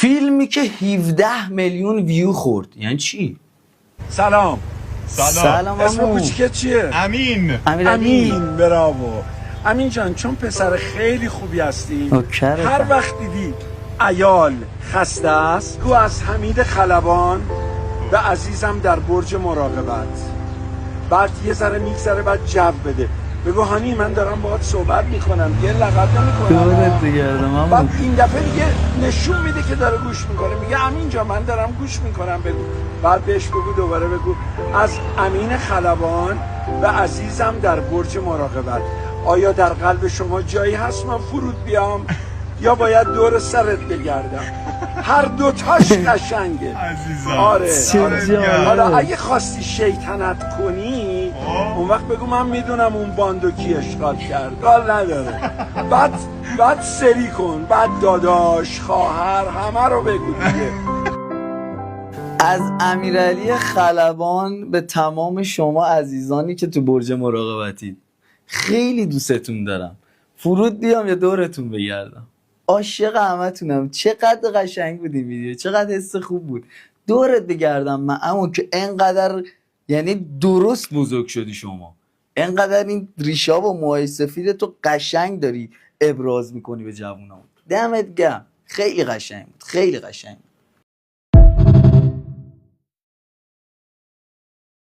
فیلمی که 17 میلیون ویو خورد یعنی چی؟ سلام. اسم کوچیکت چیه؟ امین. براو. امین جان چون پسر خیلی خوبی هستی، هر وقت دیدی عیال خسته است گو از حمید خلبان و عزیزم در برج مراقبت. بعد یه ذره میگذره بعد جو بده بگو هانی من دارم باهات صحبت میکنم، یه لغت نمیکنم. بعد این دفعه دیگه نشون میده که داره گوش میکنه، میگه امین جان من دارم گوش میکنم بگو. بعد بهش بگو دوباره بگو از امین خلبان و عزیزم در برج مراقبت. آیا در قلب شما جایی هست من فرود بیام یا باید دور سرت بگردم؟ هر دوتاش قشنگه آره. حالا اگه خواستی شیطنت کنی اون وقت بگو من میدونم اون باندو کی اشغال کرد، کار نداره. بعد سری کن، بعد داداش خواهر همه رو بگو دیگه. از امیرعلی خلبان به تمام شما عزیزانی که تو برج مراقبتید، خیلی دوستتون دارم. فرود بیام یا دورتون بگردم. عاشق همتونم. چقدر قشنگ بود این ویدیو، چقدر حس خوب بود. دورت بگردم من اما که انقدر یعنی درست بزرگ شدی شما، انقدر این ریشا و موهای سفید تو قشنگ داری ابراز میکنی به جوونام. دمت گرم. خیلی قشنگ بود، خیلی قشنگ بود.